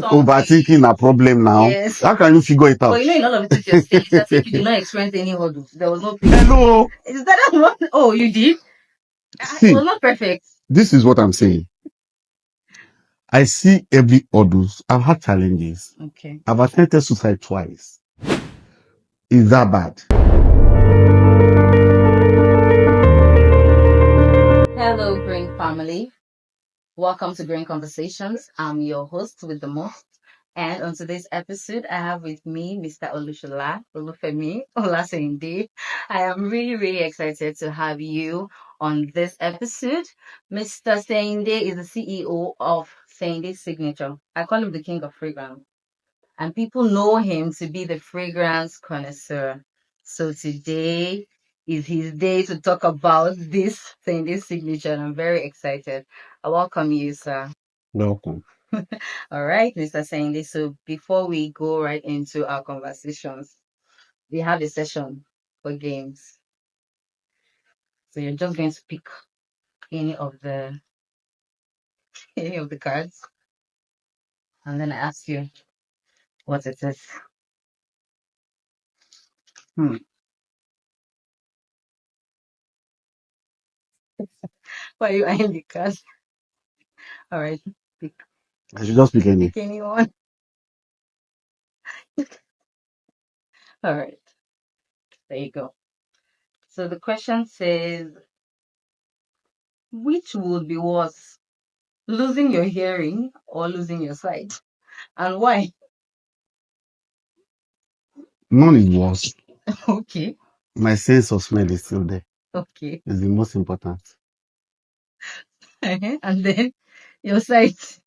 overthinking a problem now. Yes. How can you figure it out? But in all of it, you're saying that if you did not experience any hurdles, there was no pain. Hello. Is that one? Oh, you did? See, it was not perfect. This is what I'm saying. I see every hurdles. I've had challenges. Okay. I've attempted suicide twice. Is that bad? Hello, Green family. Welcome to Green Conversations. I'm your host with the most. And on today's episode, I have with me Mr. Olushola Olufemi Olasende. I am really excited to have you on this episode. Mr. Sende is the CEO of Sende Signature. I call him the king of fragrance. And people know him to be the fragrance connoisseur. So today is his day to talk about this Sende Signature. And I'm very excited. I welcome you, sir. Welcome. All right, Mr. Sandy. So before we go right into our conversations, we have a session for games. So you're just going to pick any of the cards, and then I ask you what it is. Why are you eyeing the cards? All right, pick. I should just pick any. Pick anyone. All right, there you go. So the question says, which would be worse, losing your hearing or losing your sight, and why? None is worse. Okay. My sense of smell is still there. Okay. It's the most important. And then your sight.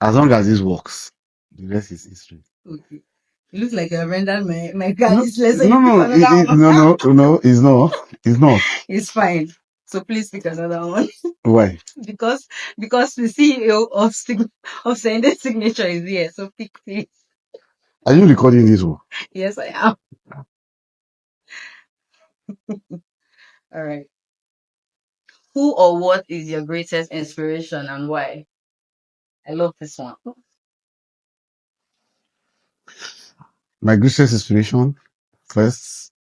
As long as this works, the rest is history. Okay. It looks like I rendered my card is less. No, it's not. It's not. It's fine. So please pick another one. Why? because the CEO of Sending Signature is here. So pick please. Are you recording this one? Yes, I am. All right. Who or what is your greatest inspiration and why? I love this one. My greatest inspiration, first,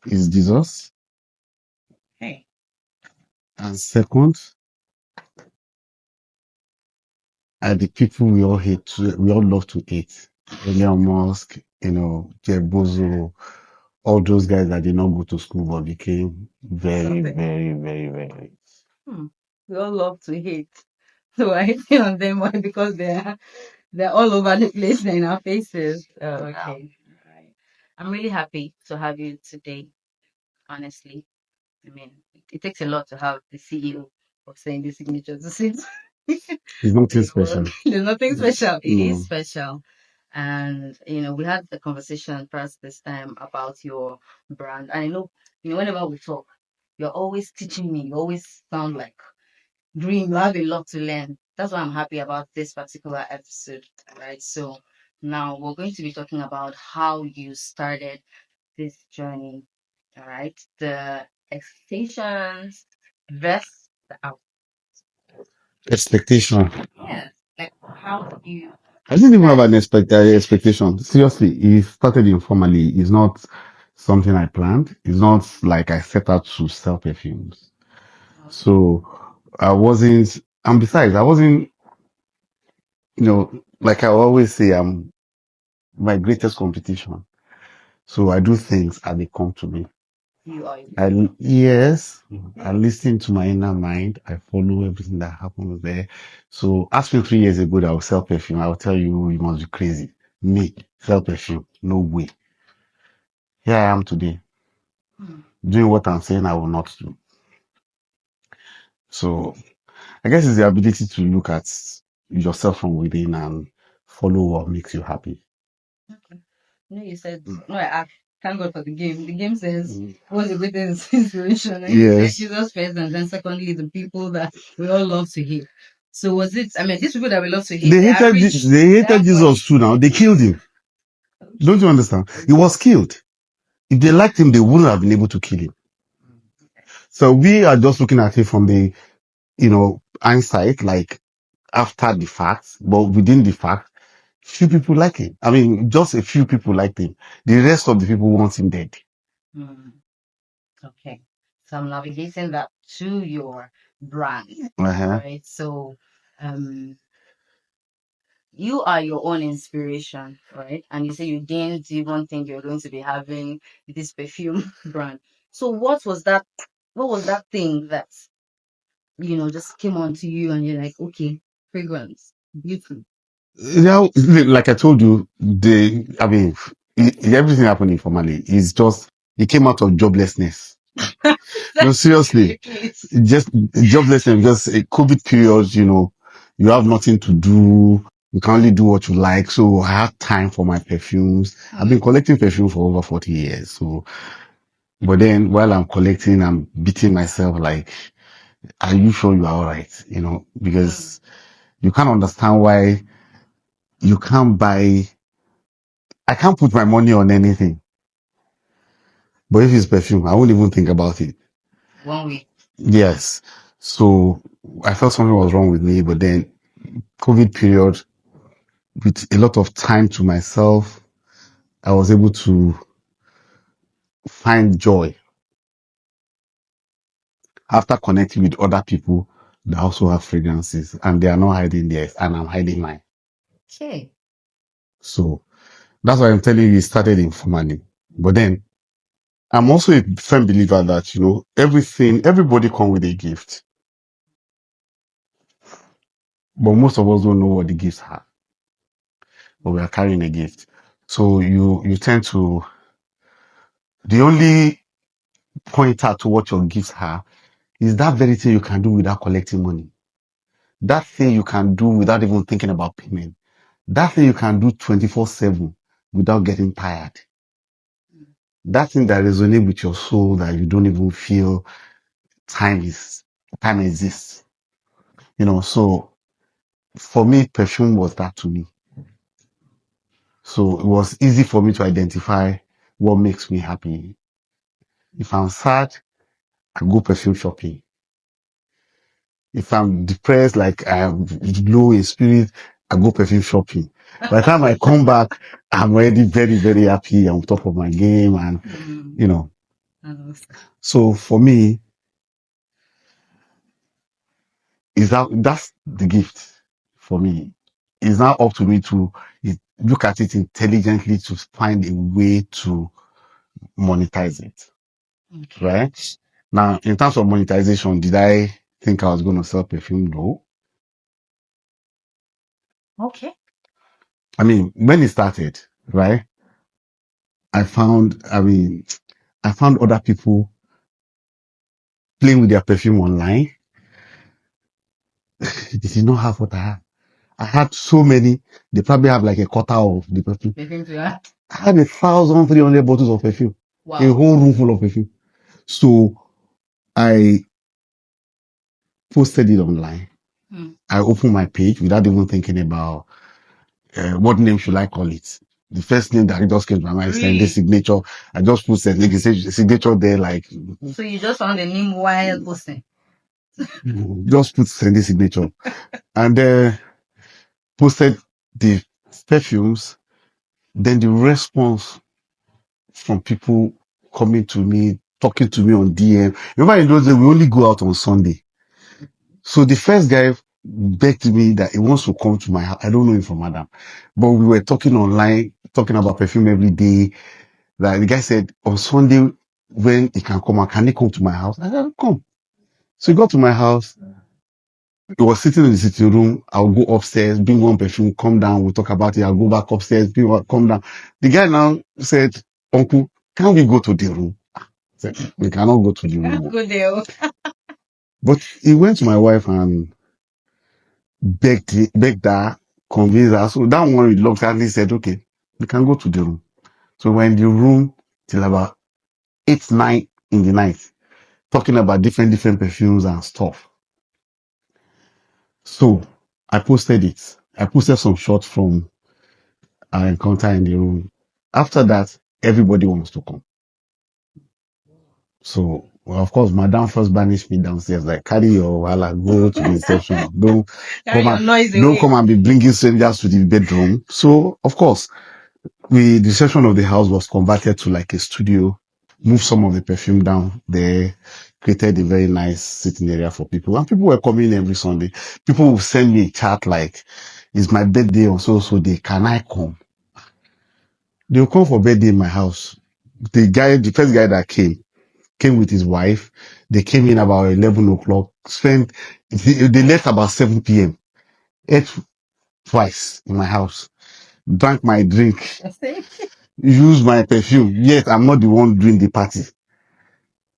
is Jesus. Hey. And second, are the people we all hate, we all love to hate. Elon Musk, Jeff Bezos, all those guys that did not go to school but became very rich. We all love to hate. So I hate on them. Why? Because they're all over the place in our faces. Oh, okay. Right. I'm really happy to have you today, honestly. I mean, it takes a lot to have the CEO of Sending Signature to sit. It's nothing special. There's nothing special. It No. is special. And, we had the conversation first this time about your brand. And I know, whenever we talk, you're always teaching me. You always sound like Dream. You have a lot to learn. That's why I'm happy about this particular episode, right? So now we're going to be talking about how you started this journey, all right? The expectations versus the out. Expectation. Yes, like how you. I didn't even have an expectation. Seriously, it started informally. It's not something I planned. It's not like I set out to sell perfumes. Okay. So I wasn't, and besides, I wasn't, like I always say, I'm my greatest competition. So I do things as they come to me. You are. Yes, I listen to my inner mind. I follow everything that happens there. So ask me 3 years ago that I will sell perfume. I will tell you, you must be crazy. Me, sell perfume. No way. Here I am today, doing what I'm saying I will not do. So I guess it's the ability to look at yourself from within and follow what makes you happy. Okay. You said, no, I asked. Thank God for the game. The game says, what's the greatest inspiration? And you said Jesus first, and then secondly, the people that we all love to hate. So was it, these people that we love to hate, They hated Jesus too now. They killed him. Don't you understand? He was killed. If they liked him, they wouldn't have been able to kill him. So we are just looking at it from the, hindsight, like after the fact, but within the fact, few people like him. I mean, just a few people liked him. The rest of the people want him dead. Mm. Okay. So I'm navigating that to your brand, Uh-huh. right? So, um, you are your own inspiration, right? And you say you didn't even think you're going to be having this perfume brand. So what was that? What was that thing that just came onto you and you're like, okay, fragrance, beauty. Yeah, like I told you, I mean, everything happening formally is just, it came out of joblessness. No, seriously, Please. just joblessness because a COVID period, you have nothing to do. You can only do what you like. So I had time for my perfumes. I've been collecting perfume for over 40 years. So, but then while I'm collecting, I'm beating myself like, are you sure you are all right? Because you can't understand why you can't buy, I can't put my money on anything. But if it's perfume, I won't even think about it. 1 week. Yes. So I felt something was wrong with me, but then COVID period, with a lot of time to myself, I was able to find joy after connecting with other people that also have fragrances and they are not hiding theirs and I'm hiding mine. Okay. So that's why I'm telling you it started informally. But then I'm also a firm believer that, everybody come with a gift, but most of us don't know what the gifts are, but we are carrying a gift. So you tend to, the only pointer to what your gifts are is that very thing you can do without collecting money. That thing you can do without even thinking about payment. That thing you can do 24/7 without getting tired. That thing that resonates with your soul that you don't even feel time exists. So for me, perfume was that to me. So it was easy for me to identify what makes me happy. If I'm sad, I go perfume shopping. If I'm depressed, like I'm low in spirit, I go perfume shopping. By the time I come back, I'm already very, very happy. I'm on top of my game. And, you know, so for me, that's the gift for me. It's now up to me to look at it intelligently to find a way to monetize it. Okay. Right? Now, in terms of monetization, did I think I was going to sell perfume? No. Okay. I mean, when it started, right? I found other people playing with their perfume online. They did not have what I had. I had so many. They probably have like a quarter of the perfume. Perfume to that. I had 1,300 bottles of perfume. Wow. A whole room full of perfume. So I posted it online. I opened my page without even thinking about what name should I call it. The first name that just came to my mind is Sandy Signature. I just put signature there, like. So you just found a name while posting? Just put Sandy Signature. And posted the perfumes. Then the response from people coming to me, talking to me on DM. Remember in those days, we only go out on Sunday. So the first guy begged me that he wants to come to my house. I don't know him from Adam, but we were talking online, talking about perfume every day. Like the guy said on Sunday when he can come out, can he come to my house? I said, come. So he got to my house. He was sitting in the sitting room. I'll go upstairs, bring one perfume, come down, we'll talk about it. I'll go back upstairs, come down. The guy now said, Uncle, can we go to the room? I said, we cannot go to the room. Good deal. But he went to my wife and begged her, convinced her. So that one reluctantly said, okay, we can go to the room. So we're in the room till about 8, 9 in the night, talking about different perfumes and stuff. So I posted it. I posted some shots from our encounter in the room. After that, everybody wants to come. So Well, of course, Madam first banished me downstairs, like carry your wala, go to the reception. Carry your noise Don't away. come and be bringing strangers to the bedroom. So, of course, the reception of the house was converted to like a studio, moved some of the perfume down there, created a very nice sitting area for people. And people were coming every Sunday. People would send me a chat like, it's my birthday on so day. Can I come? They'll come for birthday in my house. The first guy that came with his wife. They came in about 11 o'clock, they left about 7 p.m. Ate twice in my house, drank my drink, used my perfume. Yet I'm not the one doing the party.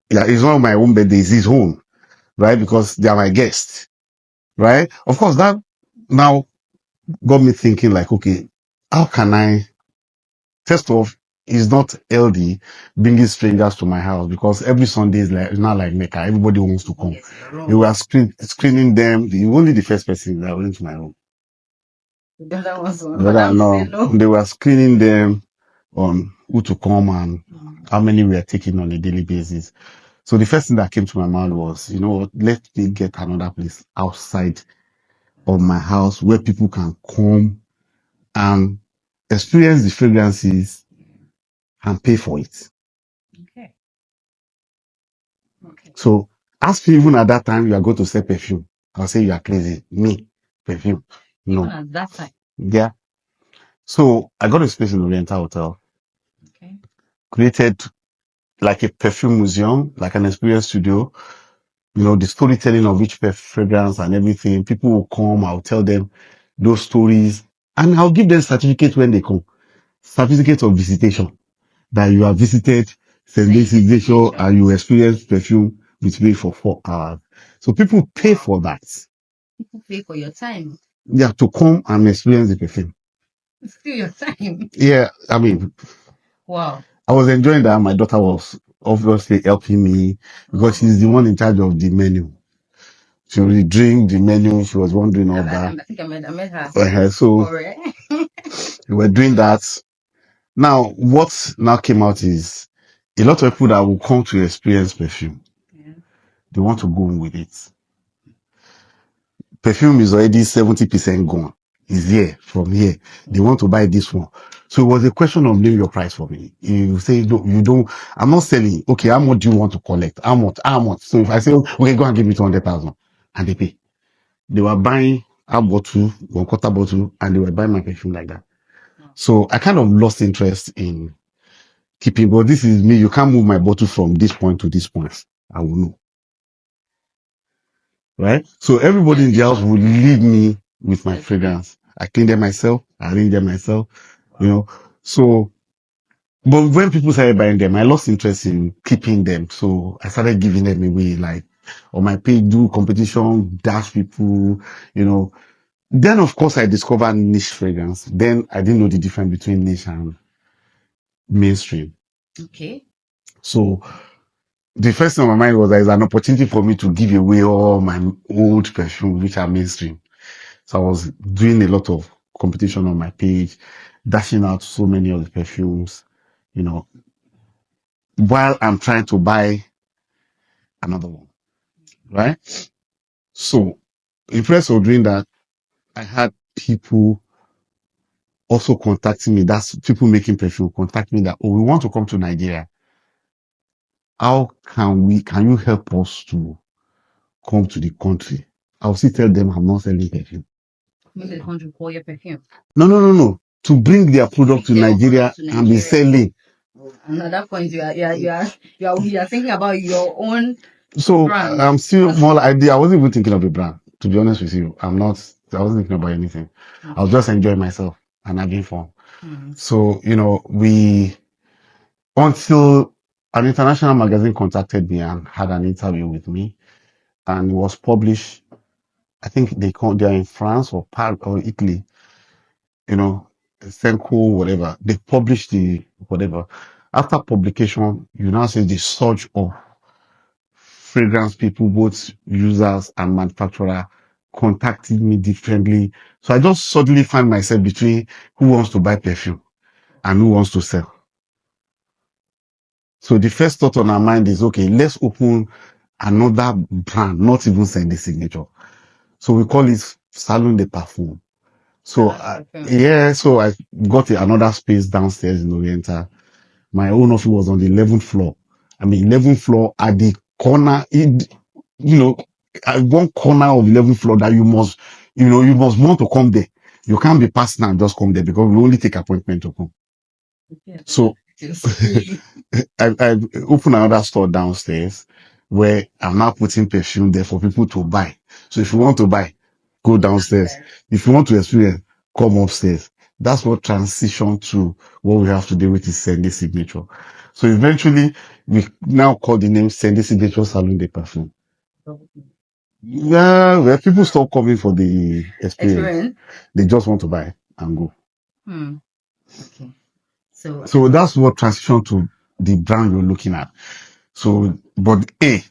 Yeah, it's not my own birthday, it's his own, right? Because they are my guests, right? Of course, that now got me thinking like, okay, how can I, first off, it's not healthy bringing strangers to my house because every Sunday is like, it's not like Mecca. Everybody wants to come. Yes, They were screening them. Only the first person that went to my room. the other ones, No, they were screening them on who to come and how many we are taking on a daily basis. So the first thing that came to my mind was, you know what, let me get another place outside of my house where people can come and experience the fragrances and pay for it. Okay. Okay. So ask me even at that time you are going to sell perfume. I'll say you are crazy. Me, perfume. No. Even at that time. Yeah. So I got a space in Oriental Hotel. Okay. Created like a perfume museum, like an experience studio. You know, the storytelling of each fragrance and everything. People will come, I'll tell them those stories and I'll give them certificate when they come. Certificate of visitation that you have visited St. Louis Civilization and you experience perfume with me for 4 hours. So people pay for that. People pay for your time. Yeah, to come and experience the perfume. It's still your time. Yeah, I mean, wow. I was enjoying that. My daughter was obviously helping me because she's the one in charge of the menu. She already drink the menu. She was wondering all that. I think I met her. So we were doing that. Now, what now came out is a lot of people that will come to experience perfume. Yeah. They want to go in with it. Perfume is already 70% gone. It's here from here. They want to buy this one. So it was a question of name your price for me. You say, no, you don't, I'm not selling. Okay, how much do you want to collect? How much? How much? So if I say, okay, go and give me 200,000 and they pay. They were buying a bottle, 1/4 bottle, and they were buying my perfume like that. So I kind of lost interest in keeping, but this is me. You can't move my bottle from this point to this point. I will know. Right? So everybody in the house would leave me with my fragrance. I clean them myself. I arrange them myself. You know, so, but when people started buying them, I lost interest in keeping them. So I started giving them away, like on my page, do competition, dash people, you know. Then of course I discovered niche fragrance. Then I didn't know the difference between niche and mainstream. Okay. So the first thing on my mind was there's an opportunity for me to give away all my old perfume, which are mainstream. So I was doing a lot of competition on my page, dashing out so many of the perfumes, you know, while I'm trying to buy another one, right? So in process of doing that, I had people also contacting me. That's people making perfume contact me that, oh, we want to come to Nigeria. How can you help us to come to the country? I'll still tell them I'm not selling perfume. Come to the country for your perfume. No. To bring their product to Nigeria and be selling. And at that point, you are thinking about your own. So brand. I'm still more like I wasn't even thinking of a brand, to be honest with you. I wasn't thinking about anything. Okay. I was just enjoying myself and having fun. Mm-hmm. So, you know, until an international magazine contacted me and had an interview with me and it was published. I think they're in France or Italy, you know, Senko, whatever. They published the whatever. After publication, you now see the surge of fragrance people, both users and manufacturer, contacted me differently. So I just suddenly find myself between who wants to buy perfume and who wants to sell. So the first thought on our mind is, okay, let's open another brand, not even send the signature. So we call it Salon de Parfum. So yeah, so I got another space downstairs in Oriental. My own office was on the 11th floor. I mean, 11th floor at the corner, you know, at one corner of the 11th floor that you must want to come there. You can't be passing and just come there because we only take appointment to come. So I opened another store downstairs where I'm now putting perfume there for people to buy. So if you want to buy, go downstairs. If you want to experience, come upstairs. That's what transition to what we have today, which is Sandy Signature. So eventually, we now call the name Sandy Signature Salon de Parfum. Yeah, where people stop coming for the experience. They just want to buy and go. Okay. So that's what transition to the brand you're looking at. So, but I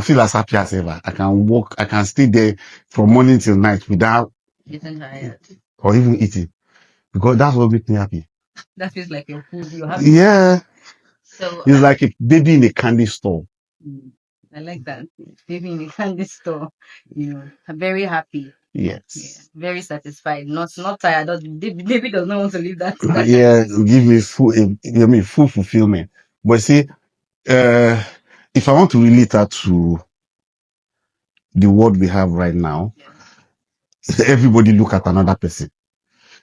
feel as happy as ever. I can walk, I can stay there from morning till night without getting tired or even eating because that's what makes me happy. That feels like your food. You have Yeah. So it's like a baby in a candy store. I like that. Baby in a candy store. I'm very happy. Yes. Yeah, very satisfied. Not tired. Baby does not want to leave that. Yeah, give me full fulfillment. But see, if I want to relate that to the world we have right now, everybody look at another person.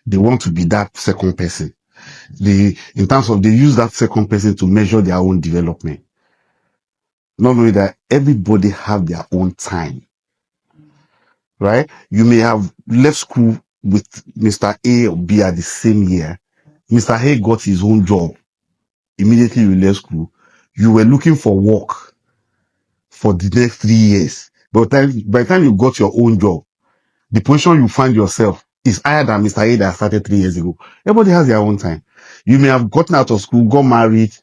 They want to be that second person. In terms of they use that second person to measure their own development. Not knowing that everybody have their own time. Right? You may have left school with Mr. A or B at the same year. Mr. A got his own job. Immediately you left school. You were looking for work for the next 3 years. But by the time you got your own job, the position you find yourself is higher than Mr. A that started 3 years ago. Everybody has their own time. You may have gotten out of school, got married.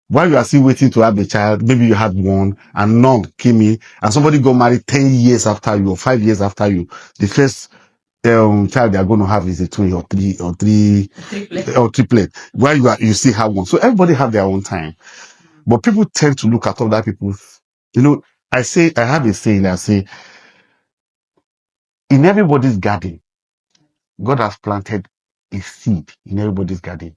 While you are still waiting to have a child, maybe you had one and none came in, and somebody got married 10 years after you or 5 years after you. The first child they are going to have is a twin or triplet. While you still have one. So everybody have their own time. But people tend to look at other people's, I have a saying that I say, in everybody's garden, God has planted a seed in everybody's garden.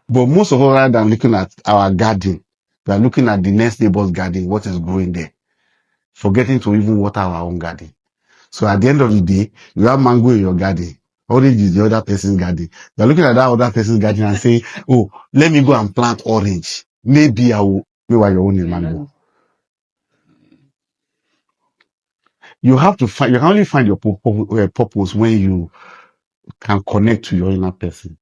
But most of us, rather than looking at our garden, we are looking at the next neighbor's garden, what is growing there, forgetting to even water our own garden. So at the end of the day, you have mango in your garden. Orange is the other person's garden. You're looking at that other person's garden and saying, oh, let me go and plant orange. Maybe I will know why your own is mango. You can only find your purpose when you can connect to your inner person.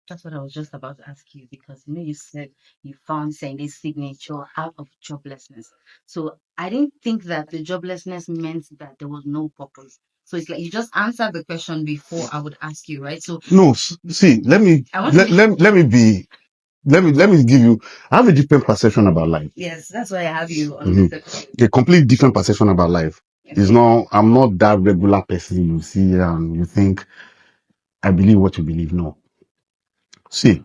That's what I was just about to ask you, because you said you found Sandy's signature out of joblessness. So I didn't think that the joblessness meant that there was no purpose. So it's like you just answered the question before I would ask you, right? So no, see, let me give you. I have a different perception about life. Yes, that's why I have you on this episode. A completely different perception about life. I'm not that regular person you see and you think I believe what you believe. No. See,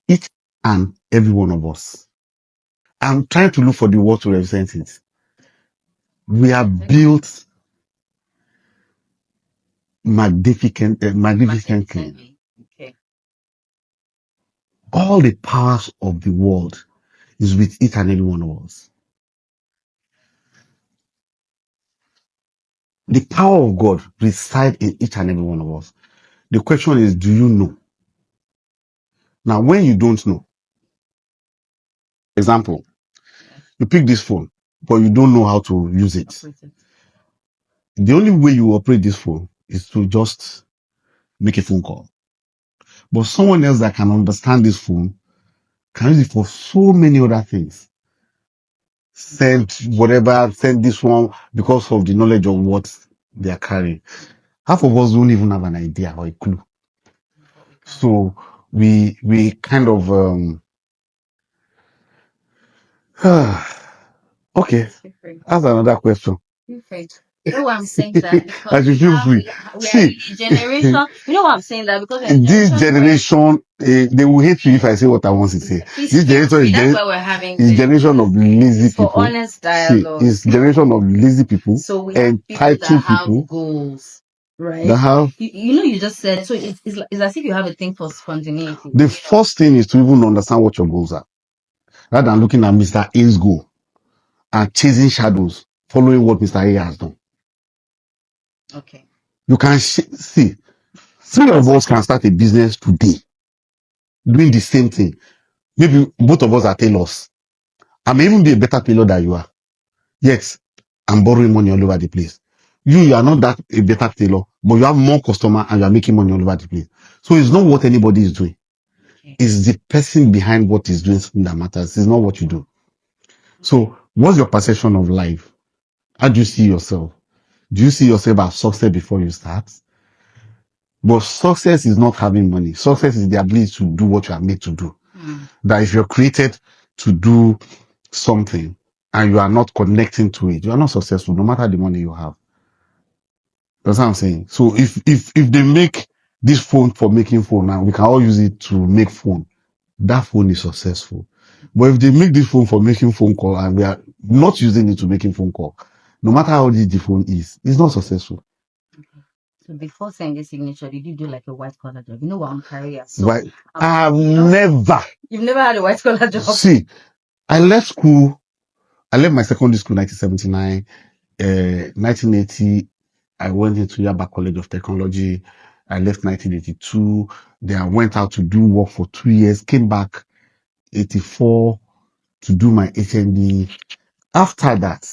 each and every one of us, I'm trying to look for the word to represent it. We are built magnificently. Okay. All the powers of the world is with each and every one of us. The power of God resides in each and every one of us. The question is, do you know? Now, when you don't know, example, you pick this phone, but you don't know how to use it. The only way you operate this phone is to just make a phone call. But someone else that can understand this phone can use it for so many other things. Send this one because of the knowledge of what they are carrying. Half of us don't even have an idea or a clue. So we kind of okay. That's another question. know why I'm saying that? Because I should feel free. we are See, a generation. You know why I'm saying that? Because we're a this generation generation, they will hate me if I say what I want to say. please This feel generation free. That's why we're having is this. generation of lazy It's for people. honest See, dialogue. it's generation of lazy people, So we have people that entitled have people goals, that right? have. You know, you just said so. It's as if you have a thing for spontaneity. The first thing is to even understand what your goals are, rather than looking at Mr. A's goal and chasing shadows, following what Mr. A has done. Okay. You can see, three of us can start a business today doing the same thing. Maybe both of us are tailors. I may even be a better tailor than you are. Yes, I'm borrowing money all over the place. You are not that a better tailor, but you have more customer and you are making money all over the place. So it's not what anybody is doing. Okay. It's the person behind what is doing something that matters. It's not what you do. So what's your perception of life? How do you see yourself? Do you see yourself as success before you start? But success is not having money. Success is the ability to do what you are made to do. That if you're created to do something and you are not connecting to it, you are not successful, no matter the money you have. That's what I'm saying. So if they make this phone for making phone now, we can all use it to make phone. That phone is successful. But if they make this phone for making phone call and we are not using it to making phone call, no matter how the phone is, it's not successful. So before saying the signature, did you do like a white collar job? You know what I'm career. So Why? I've never. You've never had a white collar job. See, I left school. I left my secondary school 1979. 1980, I went into Yaba College of Technology. I left 1982. Then I went out to do work for 2 years. Came back 84 to do my HND. After that,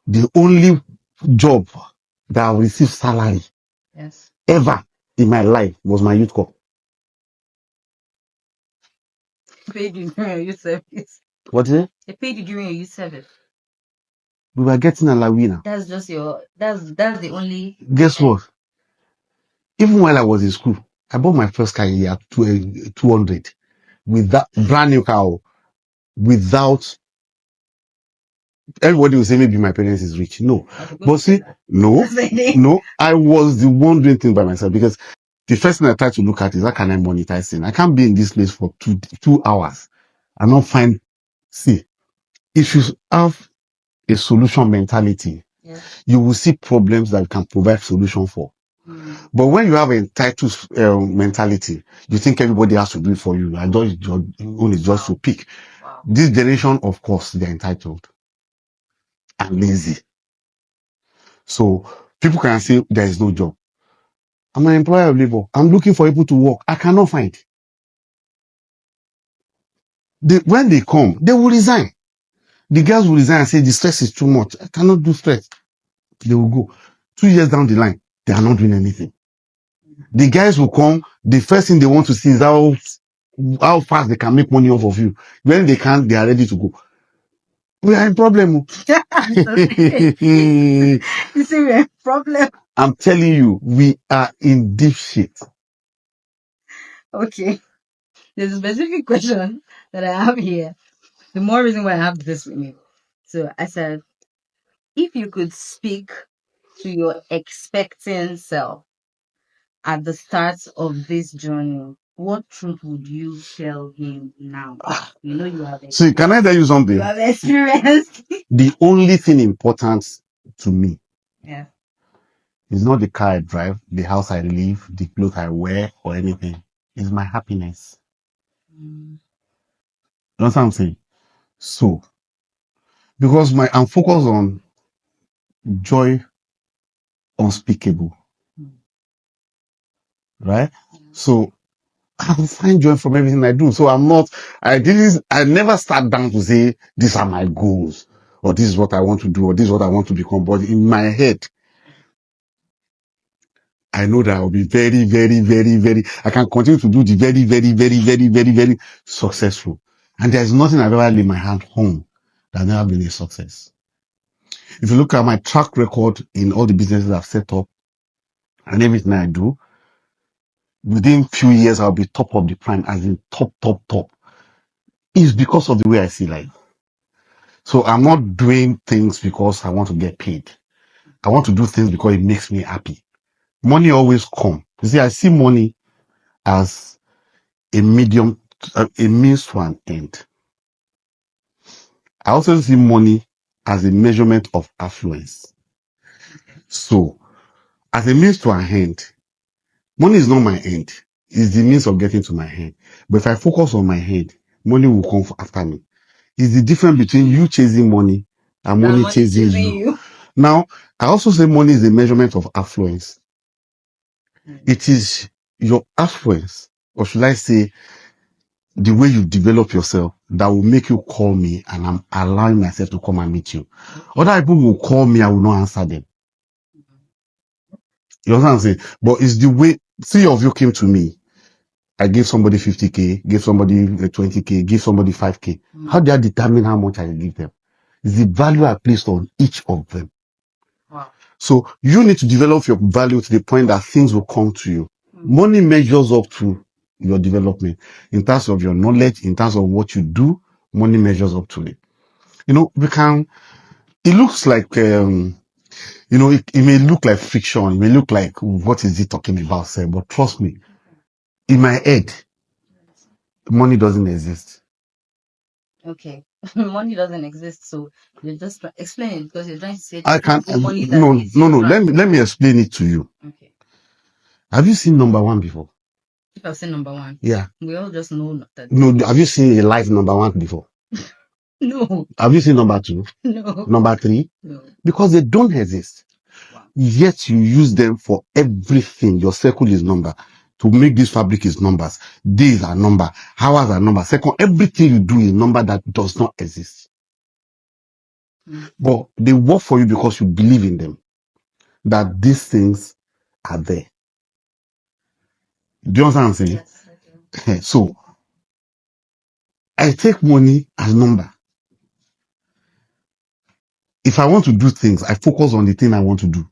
the only job that I received salary Yes. ever in my life was my youth corps. Paid you during your youth service. What is it? They paid you during your youth service. We were getting a lawina. That's just your. That's the only. Guess what? Even while I was in school, I bought my first car in year 200 with that brand new car. Without everybody will say maybe my parents is rich. No, but see, no, I was the one doing things by myself because the first thing I try to look at is how can I monetize things. I can't be in this place for two hours and not find. See, if you have a solution mentality, Yes. you will see problems that you can provide solution for. But when you have an entitled mentality, you think everybody has to do it for you. I just your own is just to pick. Wow. This generation, of course, they're entitled and lazy. So people can say there is no job. I'm an employer of labor. I'm looking for people to work. I cannot find. When they come, they will resign. The girls will resign and say the stress is too much. I cannot do stress. They will go. 2 years down the line, they are not doing anything. The guys will come. The first thing they want to see is how fast they can make money off of you. When they can't, they are ready to go. We are in problem. You see, we're in problem. I'm telling you, we are in deep shit. Okay. There's a specific question that I have here. The more reason why I have this with me. So I said, if you could speak to your expecting self at the start of this journey, what truth would you tell him now? You know you have See, can I tell you something? You have experience. The only thing important to me Yeah. is not the car I drive, the house I live, the clothes I wear, or anything. It's my happiness. You know what I'm saying? So, because I'm focused on joy unspeakable. Right? So I will find joy from everything I do. So I never start down to say, these are my goals, or this is what I want to do, or this is what I want to become. But in my head, I know that I will be very, very, very, very, I can continue to do the very, very, very, very, very, very successful. And there's nothing I've ever laid my hand on that has never been a success. If you look at my track record in all the businesses I've set up and everything I do, within few years, I'll be top of the prime, as in top, top, top. It's because of the way I see life. So I'm not doing things because I want to get paid. I want to do things because it makes me happy. Money always come. You see, I see money as a medium, a means to an end. I also see money as a measurement of affluence. So, as a means to an end, money is not my end. It's the means of getting to my end. But if I focus on my end, money will come after me. It's the difference between you chasing money and money chasing you. Now, I also say money is a measurement of affluence. It is your affluence, or should I say, the way you develop yourself that will make you call me, and I'm allowing myself to come and meet you. Other people will call me, I will not answer them. You understand what I'm saying? But it's the way, three of you came to me. I gave somebody 50K, gave somebody 20K, give somebody 5K. How do I determine how much I give them? It's the value I placed on each of them. Wow. So you need to develop your value to the point that things will come to you. Money measures up to your development in terms of your knowledge, in terms of what you do. Money measures up to it. You know, it looks like, it may look like friction. It may look like, what is he talking about, sir? But trust me, in my head, money doesn't exist. Okay. Money doesn't exist, so you just explain it, because you're trying to say I can't. money No. Let me explain it to you. Okay. Have you seen number one before? If I've seen number one, Yeah. we all just know that. No. Have you seen a live number one before? No. Have you seen number two? No. Number three? No. Because they don't exist. Wow. Yet you use them for everything. Your circle is number. To make this fabric is numbers. Days are number. Hours are number. Second, everything you do is number that does not exist. But they work for you because you believe in them. That these things are there. Do you understand what I'm saying? Yes, I do. So, I take money as number. If I want to do things, I focus on the thing I want to do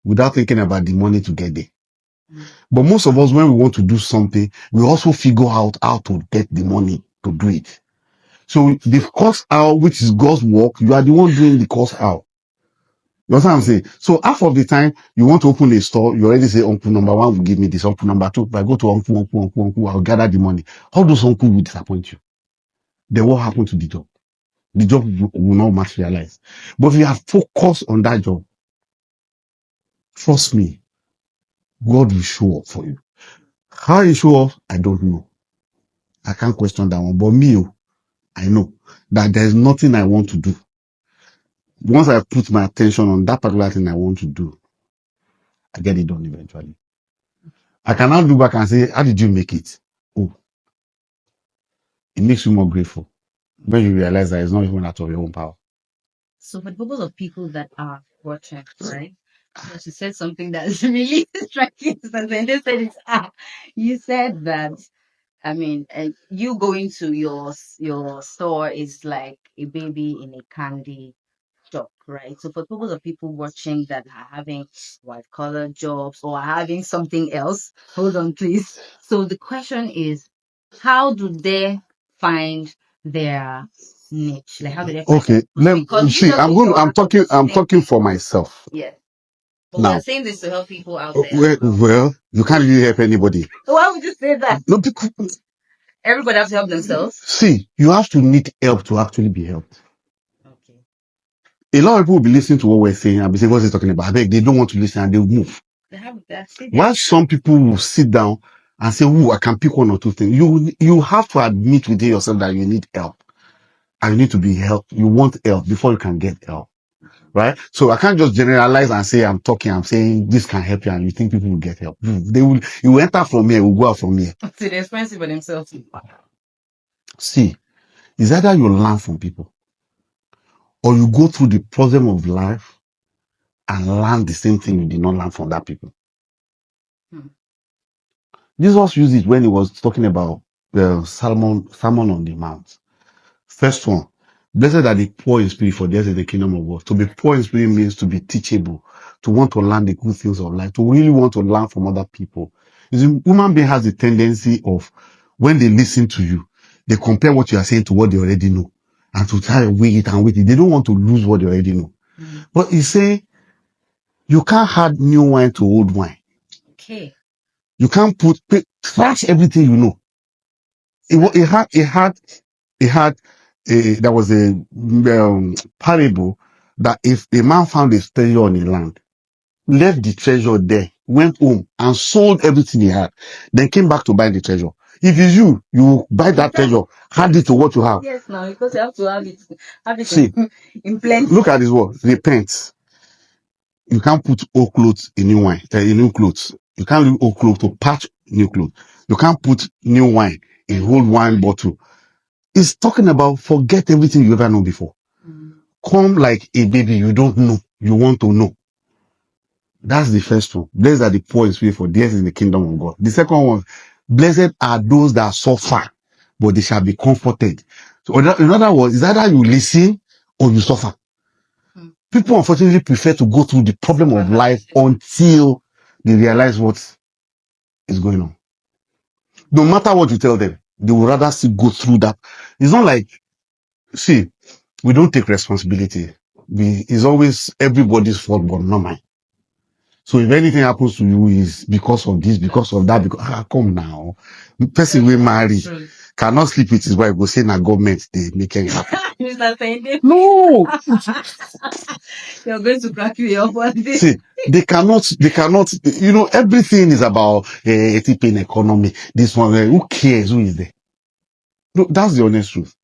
without thinking about the money to get there. But most of us, when we want to do something, we also figure out how to get the money to do it. So the course out, which is God's work, you are the one doing the course out. You understand what I'm saying? So half of the time you want to open a store, you already say, uncle number one will give me this, uncle number two. If I go to uncle, I'll gather the money. All those uncle will disappoint you. Then what happened to the job? The job will not materialize. But if you have focused on that job, trust me, God will show up for you. How he show up, I don't know. I can't question that one. But me, I know that there's nothing I want to do. Once I put my attention on that particular thing I want to do, I get it done eventually. I cannot look back and say, how did you make it? Oh, it makes you more grateful when you realize that it's not even out of your own power. So for the purpose of people that are watching, right? Because you said something that's really striking. When they said it, you said that, I mean, you going to your store is like a baby in a candy shop, right? So for purpose of people watching that are having white collar jobs or are having something else, hold on, please. So the question is, how do they find their niche? Like, how do they find Okay, I'm talking for myself. Yes. But Now, we're saying this to help people out there. Well, you can't really help anybody. Why would you say that? No, because, Everybody has to help themselves. see, you have to need help to actually be helped. Okay. A lot of people will be listening to what we're saying and be saying, what's he talking about? I beg, they don't want to listen and they'll move. While some people will sit down and say, I can pick one or two things. You have to admit within yourself that you need help. And you need to be helped. You want help before you can get help. Right? So I can't just generalize and say I'm saying this can help you and you think people will get help. You will enter from here, will go out from here. So they're expensive by themselves. See, it's either you learn from people or you go through the problem of life and learn the same thing you did not learn from that people. Jesus used it when he was talking about the Sermon on the Mount. First one, blessed are the poor in spirit, for theirs is the kingdom of God. To be poor in spirit means to be teachable, to want to learn the good things of life, to really want to learn from other people. You see, human being has the tendency of, when they listen to you, they compare what you are saying to what they already know, and to try to weigh it and weight it. They don't want to lose what they already know. But he's saying, You can't add new wine to old wine. Okay. You can't trash everything you know. There was a parable that if a man found a treasure on a land, left the treasure there, went home and sold everything he had, then came back to buy the treasure. If it's you, you buy that treasure, add it to what you have. Yes, now because you have to have it See, in plenty. look at this word, repent. You can't put old clothes in new wine, in new clothes. You can't use old clothes to patch new clothes. You can't put new wine in old wine bottle. It's talking about forget everything you ever know before. Come like a baby you don't know, you want to know. That's the first one. Blessed are the poor in spirit, for theirs is the kingdom of God. The second one, blessed are those that suffer, but they shall be comforted. So in other words, it's either you listen or you suffer. People unfortunately prefer to go through the problem of life until they realize what is going on. No matter what you tell them, they would rather still go through that. It's not like, see, we don't take responsibility. It's always everybody's fault, but not mine. So if anything happens to you is because of this, because of that, because come now. Person will marry, cannot sleep with his wife, go say na government they make it happen. Mr. Tende, No, you're going to crack you up one day. see, they cannot, everything is about tipping economy. This one, who cares? Who is there? No, that's the honest truth.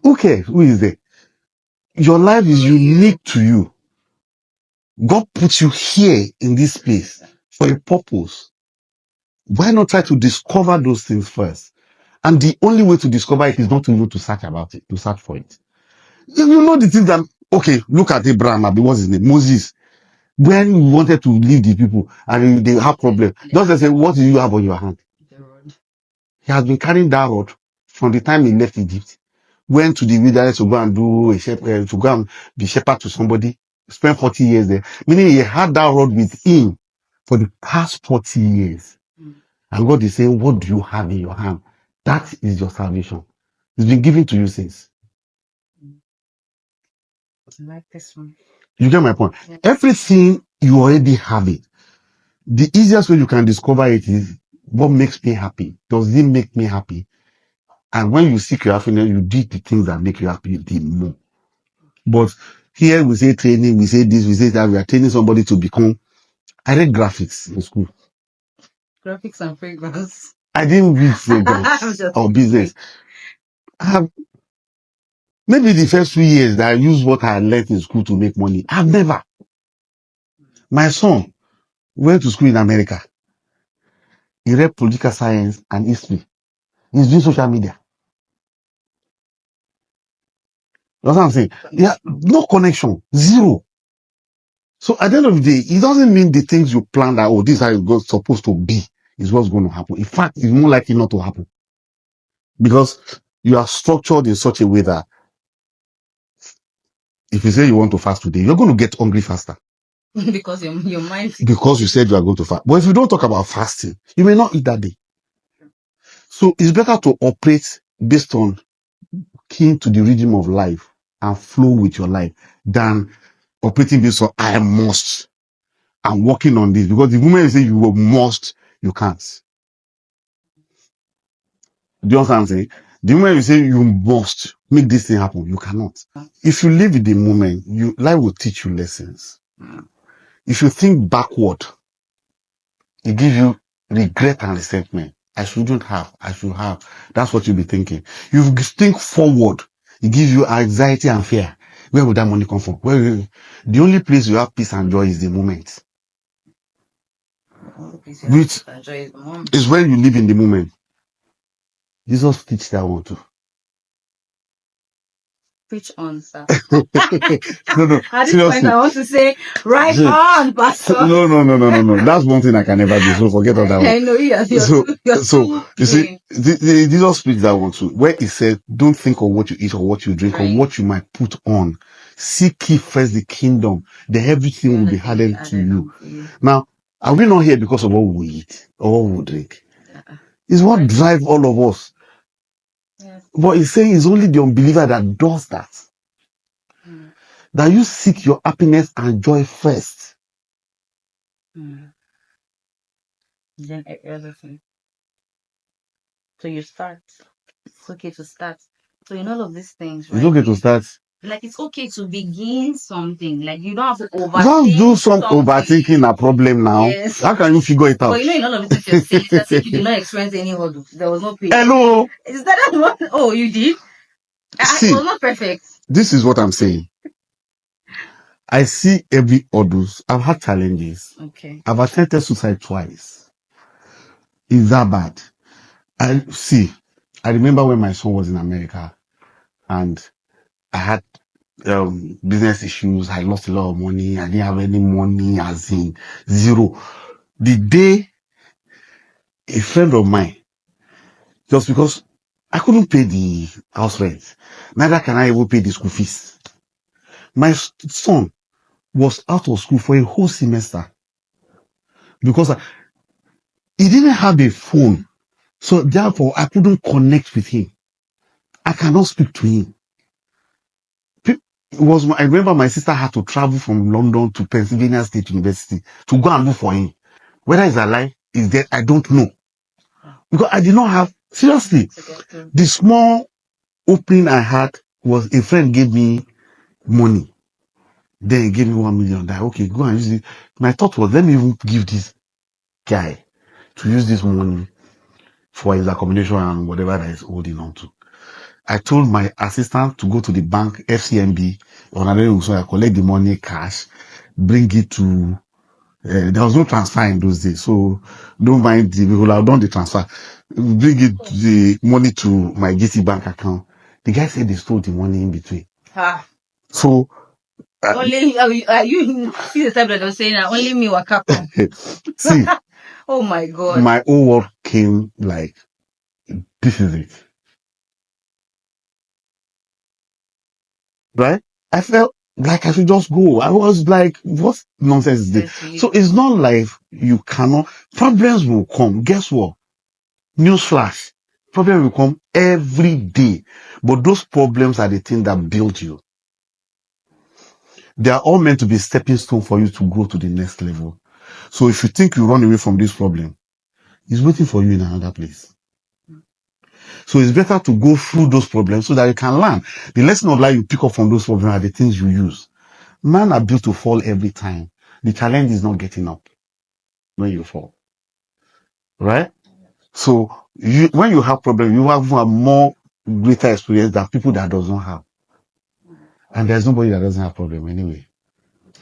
Who cares? Who is there? Your life is unique to you. God put you here in this place for a purpose. Why not try to discover those things first? And the only way to discover it is not to even to search about it, to search for it. You know the things that, okay, look at Abraham, what's his name? Moses. When he wanted to leave the people and they have problem, just say, what do you have on your hand? The road. He has been carrying that rod from the time he left Egypt. Went to the wilderness to go and do a shepherd, to go and be shepherd to somebody. Spent 40 years there. Meaning he had that rod with him for the past 40 years. And God is saying, what do you have in your hand? That is your salvation. It's been given to you since. I like this one. You get my point? Yes. Everything you already have it. The easiest way you can discover it is what makes me happy. Does it make me happy? And when you seek your happiness, you do the things that make you happy the more. But here we say training, we say this, we say that, we are training somebody to become. I read graphics in school. Graphics and fragrance. I didn't read fragrance or business. Maybe the first 3 years that I used what I learned in school to make money. I've never. My son went to school in America. He read political science and history. He's doing social media. That's what I'm saying. Yeah, no connection, zero. So at the end of the day, it doesn't mean the things you plan that, this is how it's supposed to be, is what's going to happen. In fact, it's more likely not to happen. Because you are structured in such a way that if you say you want to fast today, you're going to get hungry faster. Because your mind. Because you said you are going to fast. But if you don't talk about fasting, you may not eat that day. So it's better to operate based on keen to the rhythm of life and flow with your life than operating based on I must. I'm working on this. Because the moment you say you must, you can't. Do you understand what I'm saying? The moment you say you must make this thing happen, you cannot. If you live in the moment, life will teach you lessons. If you think backward, it gives you regret and resentment. I shouldn't have. I should have. That's what you'll be thinking. You think forward, it gives you anxiety and fear. Where would that money come from? The only place you have peace and joy is the moment. Which is when you live in the moment. Jesus teach that one too. Preach on, sir. No. At this point, I want to say, right on, Pastor. No. That's one thing I can never do. So forget all that one. I know you're so you see, Jesus preached that one too, where he said, "Don't think of what you eat or what you drink or what you might put on. Seek ye first the kingdom, then everything will be added to you." Now, are we not here because of what we eat or what we drink? It's what drives all of us. Yes. But he's saying it's only the unbeliever that does that. that you seek your happiness and joy first. Mm. Then everything. So you start. It's okay to start. So in all of these things, It's right? okay to start. Like it's okay to begin something. Like you don't have to Just do overthink some something. overthinking a problem now. Yes. How can you figure it out? But you know, in all of these things you're saying, it's as if you did not experience any hurdle. There was no pain. Hello. Is that what? Oh, you did? It was See, not perfect. this is what I'm saying. I see every hurdles. I've had challenges. Okay. I've attempted suicide twice. Is that bad? I remember when my son was in America and I had business issues. I lost a lot of money. I didn't have any money, as in zero. The day a friend of mine, just because I couldn't pay the house rent, neither can I even pay the school fees. My son was out of school for a whole semester because he didn't have a phone. So therefore, I couldn't connect with him. I cannot speak to him. I remember my sister had to travel from London to Pennsylvania State University to go and look for him. Whether he's alive, is dead, I don't know. Because I did not have, seriously, the small opening I had was a friend gave me money. Then he gave me 1 million. That, okay, go and use it. My thought was, let me even give this guy to use this money for his accommodation and whatever that he's holding on to. I told my assistant to go to the bank, FCMB, so I collect the money cash, bring it to, there was no transfer in those days. So don't mind the people have done the transfer. Bring it, the money to my GT bank account. The guy said they stole the money in between. So, only you see the type that I was saying that only me waka come. see, oh my God. My whole world came like, this is it. Right? I felt like I should just go. I was like, what nonsense is this? So it's not like you cannot, problems will come. Guess what? Newsflash. Problems will come every day. But those problems are the thing that build you. They are all meant to be stepping stone for you to go to the next level. So if you think you run away from this problem, it's waiting for you in another place. So it's better to go through those problems so that you can learn. The lesson of life you pick up from those problems are the things you use. Man are built to fall every time. The challenge is not getting up when you fall. Right? So when you have problems, you have a more greater experience than people that does not have. And there's nobody that doesn't have problem anyway.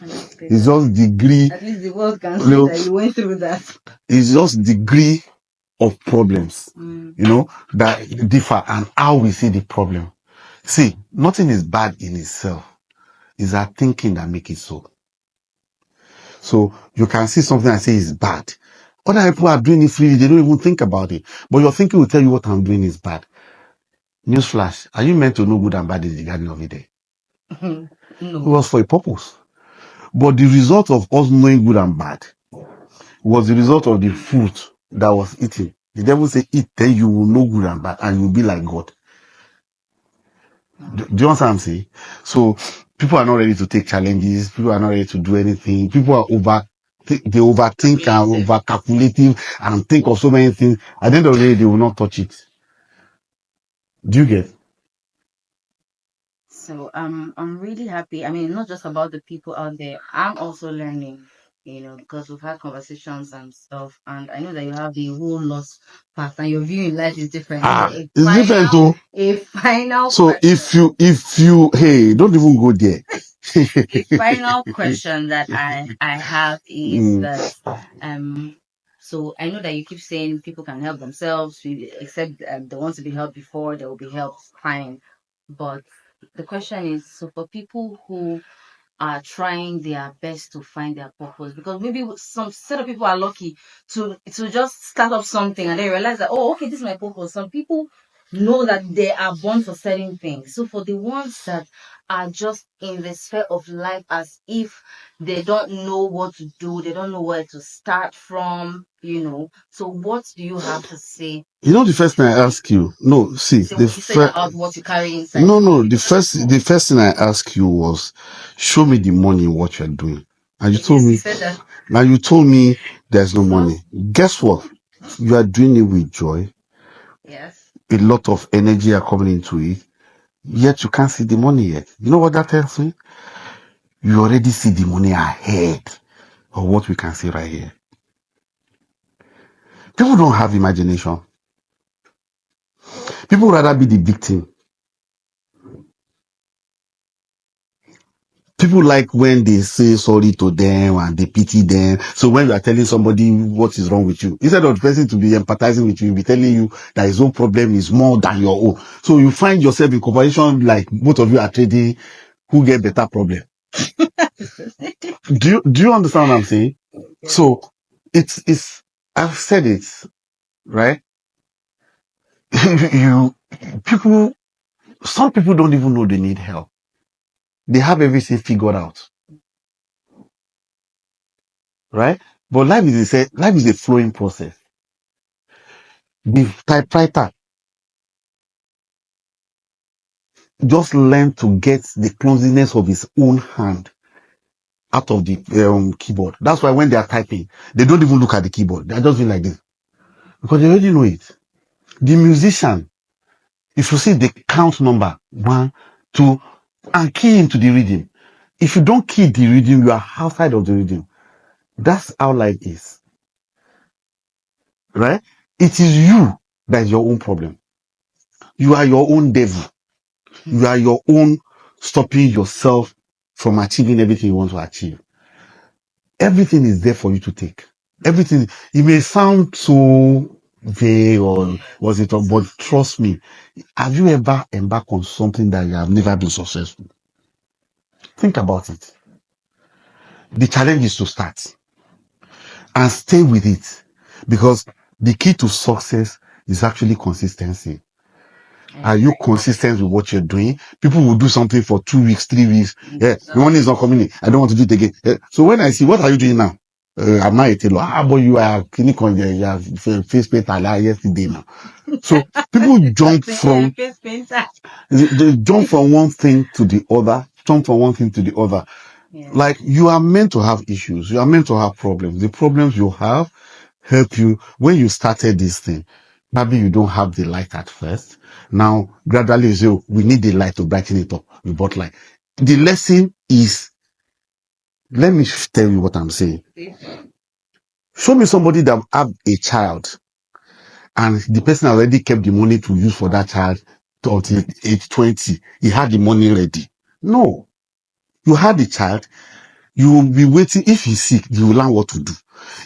It's just degree. At least the world can see that you went through that. It's just degree of problems, that differ and how we see the problem. See, nothing is bad in itself. It's our thinking that make it so. So you can see something and say it's bad. Other people are doing it freely, they don't even think about it. But your thinking will tell you what I'm doing is bad. Newsflash, are you meant to know good and bad in the Garden of Eden? No. It was for a purpose. But the result of us knowing good and bad was the result of the fruit that was eaten. The devil said, eat, then you will know good and bad, and you will be like God. Do you understand what I'm saying? So people are not ready to take challenges. People are not ready to do anything. People are they overthink and over calculative and think of so many things. At the end of the day, they will not touch it. Do you get? So I'm really happy. I mean, not just about the people out there. I'm also learning, because we've had conversations and stuff, and I know that you have the whole loss path, and your view in life is different. It's different too. A final. So question. if you hey, don't even go there. A final question that I have is that so I know that you keep saying people can help themselves, except they want to be helped before they will be helped. Fine, but the question is, so for people who are trying their best to find their purpose, because maybe some set of people are lucky to just start up something and they realize that, oh, okay, this is my purpose. Some people know that they are born for certain things. So for the ones that are just in the sphere of life as if they don't know what to do, they don't know where to start from, So what do you have to say? The first thing I ask you, no, see, So you said about what you carry inside. no, the first thing I asked you was, show me the money in what you're doing. And you told me, now you told me there's no money. Guess what? You are doing it with joy. Yes. A lot of energy are coming into it, yet you can't see the money yet. You know what that tells me? You already see the money ahead of what we can see right here. People don't have imagination. People rather be the victim. People like when they say sorry to them and they pity them. So when you are telling somebody what is wrong with you, instead of the person to be empathizing with you, he'll be telling you that his own problem is more than your own. So you find yourself in conversation like both of you are trading who get better problem. do you understand what I'm saying? Yeah. So it's I've said it, right? Some people don't even know they need help. They have everything figured out. Right? But life is a flowing process. The typewriter just learn to get the clumsiness of his own hand out of the keyboard. That's why when they are typing, they don't even look at the keyboard. They're just doing like this. Because they already know it. The musician, if you see the count number, 1, 2, and key into the rhythm. If you don't key the rhythm, you are outside of the rhythm. That's how life is. Right? It is you that is your own problem. You are your own devil. You are your own stopping yourself from achieving everything you want to achieve. Everything is there for you to take. Everything, it may sound so vague or was it, but trust me, have you ever embarked on something that you have never been successful? Think about it. The challenge is to start and stay with it, because the key to success is actually consistency. Are you consistent with what you're doing? People will do something for 2 weeks, 3 weeks. Yeah, the money is not coming in. I don't want to do it again. Yeah. So when I see, what are you doing now? I'm not a tailor. But you are clinic on your face painter yesterday now. So people jump from they jump from one thing to the other, Yeah. Like, you are meant to have issues. You are meant to have problems. The problems you have help you when you started this thing. Maybe you don't have the light at first. Now, gradually, you say, we need the light to brighten it up. We bought light. The lesson is, let me tell you what I'm saying. Show me somebody that have a child and the person already kept the money to use for that child until age 20. He had the money ready. No. You had the child. You will be waiting. If he's sick, you will learn what to do.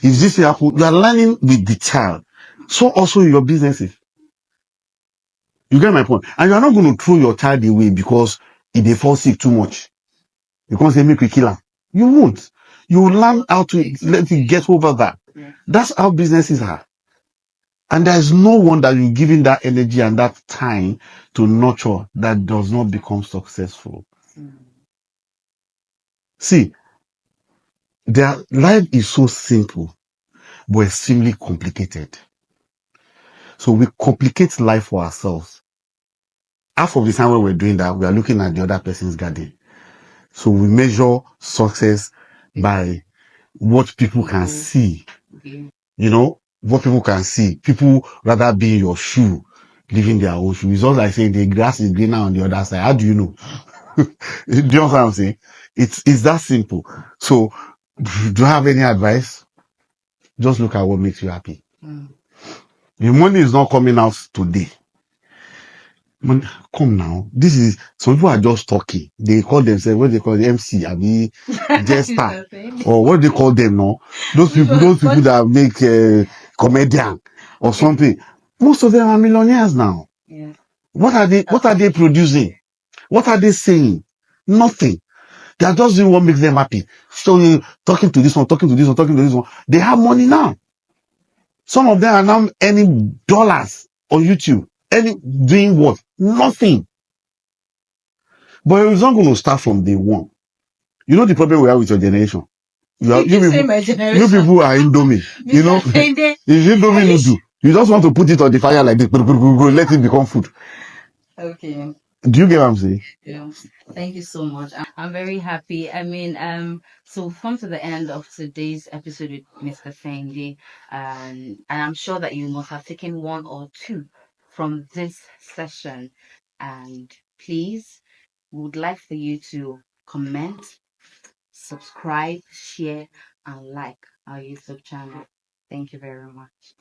If this happens, you are learning with the child. So also your businesses. You get my point? And you are not going to throw your child away because if they fall sick too much. You can't say, make we kill him. You won't. You will learn how to let it get over that. Yeah. That's how businesses are. And there's no one that you're giving that energy and that time to nurture that does not become successful. See, their life is so simple, but extremely complicated. So we complicate life for ourselves. Half of the time when we're doing that, we are looking at the other person's garden. So we measure success by what people can see. You know, what people can see. People rather be in your shoe, living their own shoe. It's all like saying the grass is greener on the other side. How do you know? Do you know what I'm saying? It's that simple. So, do you have any advice? Just look at what makes you happy. The money is not coming out today. Come now. Some people are just talking. They call themselves, what they call the MC, Abi, Jester, or what they call them now. Those people that make comedian or something. Most of them are millionaires now. Yeah. What are they producing? What are they saying? Nothing. They are just doing what makes them happy. So talking to this one, talking to this one, talking to this one. They have money now. Some of them are now earning dollars on YouTube. Doing what? Nothing. But it's not going to start from day one. You know the problem we have with your generation? You say people, my you generation. people are Indomie. You know, Mr. Fende, it's Indomie noodle. You just want to put it on the fire like this, let it become food. okay. Do you get what I'm saying? Yeah. Thank you so much. I'm very happy. I mean, so we've come to the end of today's episode with Mr. Fendi, and I'm sure that you must have taken one or two from this session. And please, we would like for you to comment, subscribe, share, and like our YouTube channel. Thank you very much.